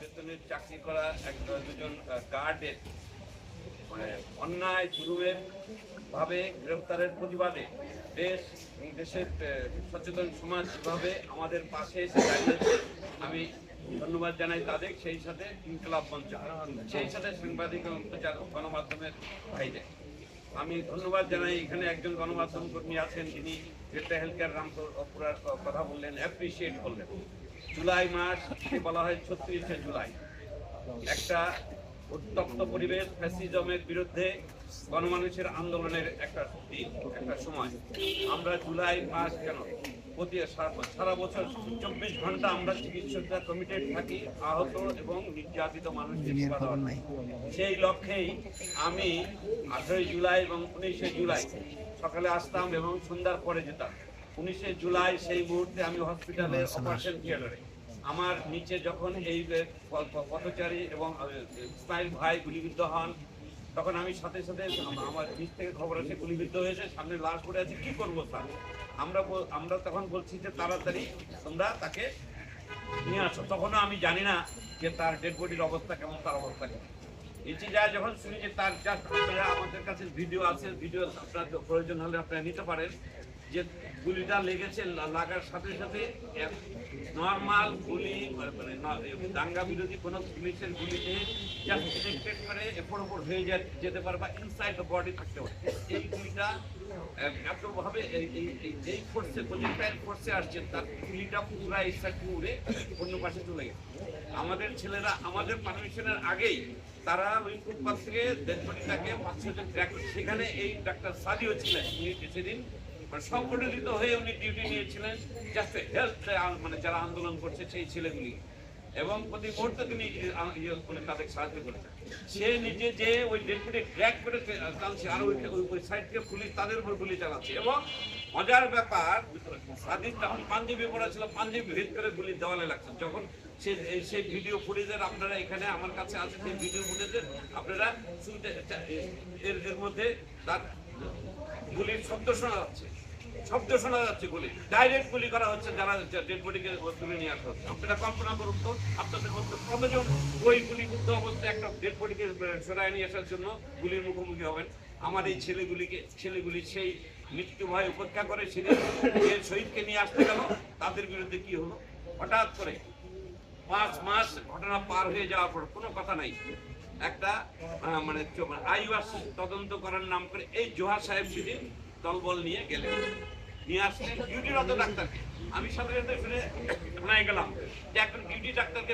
বেতনের চাকরি করা দুজন গার্ডের মানে অন্যায় জুলুমের ভাবে গ্রেফতারের প্রতিবাদে দেশের সচেতন সমাজ যেভাবে আমাদের পাশে এসে দাঁড়িয়েছে, আমি ধন্যবাদ জানাই তাদের, সেই সাথে ইনকলাব মঞ্চ, সেই সাথে সাংবাদিক এবং গণমাধ্যমের ভাইদের আমি ধন্যবাদ জানাই। এখানে একজন গণমাধ্যম কর্মী আছেন, যিনি ডেল্টা হেলথ কেয়ার রামপুরার কথা বললেন, অ্যাপ্রিসিয়েট করলেন। জুলাই মাসকে বলা হয় ৩৬শে জুলাই, একটা উত্তপ্ত পরিবেশ, ফ্যাসিজমের বিরুদ্ধে গণমানুষের আন্দোলনের একটা দিন, একটা সময়। আমরা জুলাই মাস কেন প্রতি সারা বছর ২৪ ঘন্টা আমরা চিকিৎসকরা কমিটেড থাকি আহত এবং নির্যাতিত মানুষদের সেবা দেওয়ার। সেই লক্ষ্যেই আমি ১৮ জুলাই এবং ১৯শে জুলাই সকালে আসতাম এবং সন্ধ্যার পরে যেতাম। ১৯শে জুলাই সেই মুহূর্তে আমি হসপিটালে অপারেশন থিয়েটারে, আমার নিচে যখন এই পথচারী এবং ইসমাইল ভাই গুলিবিদ্ধ হন, তখন আমি সাথে সাথে আমার নিচ থেকে খবর আসে গুলিবিদ্ধ হয়েছে, সামনে লাশ পড়ে আছে, কি করবো স্যার? আমরা তখন বলছি যে তাড়াতাড়ি তোমরা তাকে নিয়ে আসো। তখনও আমি জানি না যে তার ডেড বডির অবস্থা কেমন, তার অবস্থা কেমন। এটি যা যখন শুনি যে তার আমাদের কাছে ভিডিও আছে, ভিডিও আপনার প্রয়োজন হলে আপনারা নিতে পারেন, যে গুলিটা লেগেছে, লাগার সাথে সাথে নর্মাল গুলি মানে দাঙ্গা বিরোধী কোনো পুলিশের গুলিতে জাস্ট ডিটেক্টেড করে এরপর ওপর হয়ে যেতে পারে বা ইনসাইড দ্য বডি থাকতে পারে। এই গুলিটা এতভাবে এই ফোর্সে প্রজেক্টাইল ফোর্সে আসছে, তার গুলিটা পুরা ইনসাইড উড়ে অন্য পাশে চলে গেছে। আমাদের ছেলেরা আমাদের পারমিশনের আগেই তারা ওই ফুটপাথ থেকে ডেড বডিটাকে ৫-৬ জন ট্র্যাক, সেখানে এই ডাক্তার সাদিও ছিলেন, উনি সেদিন সংগঠিত হয়ে উনি ডিউটি নিয়েছিলেন জাস্ট হেল্প মানে যারা আন্দোলন করছে সেই ছেলেগুলি, এবং প্রতি মুহূর্তে তিনি তাদের সাহায্য করেছেন। সে নিজে যে ওই ডেপুটি ট্র্যাক করে চালছে, আর ওই সাইড থেকে পুলিশ তাদের উপর গুলি চালাচ্ছে। এবং মজার ব্যাপার, সাদিক তখন পাঞ্জাবি পড়া ছিল, পাঞ্জাবি ভেদ করে গুলি দেওয়ালে লাগছে। যখন সেই ভিডিও ফুটেজের আপনারা এখানে আমার কাছে আছে, সেই ভিডিও ফুটেজের আপনারা এর মধ্যে তার গুলির শব্দ শোনা যাচ্ছে, গুলি ডাইরেক্ট গুলি করা হচ্ছে, যারা ডেড বডিকে তুলে নিয়ে আসা হচ্ছে। আপনারা কল্পনা করুন তো, আপনাদের মধ্যে কতজন ওই গুলিবিদ্ধ অবস্থায় একটা ডেড বডিকে সরায় নিয়ে আসার জন্য গুলির মুখোমুখি হবেন? আমার এই ছেলেগুলি সেই মৃত্যু ভয় উপেক্ষা করে সেদিন শহীদকে নিয়ে আসতে গেল, তাদের বিরুদ্ধে কি হলো? হঠাৎ করে ৫ মাস ঘটনা পার হয়ে যাওয়ার পর কোনো কথা নাই, একটা মানে আইওয়াস তদন্ত করার নাম করে এই জোহার সাহেব সেদিন দলবল নিয়ে গেলেন, নিয়ে আসলেন ডিউটিরত ডাক্তারকে। আমি সাথে সাথে শুনে শোনায় গেলাম যে একজন ডিউটি ডাক্তারকে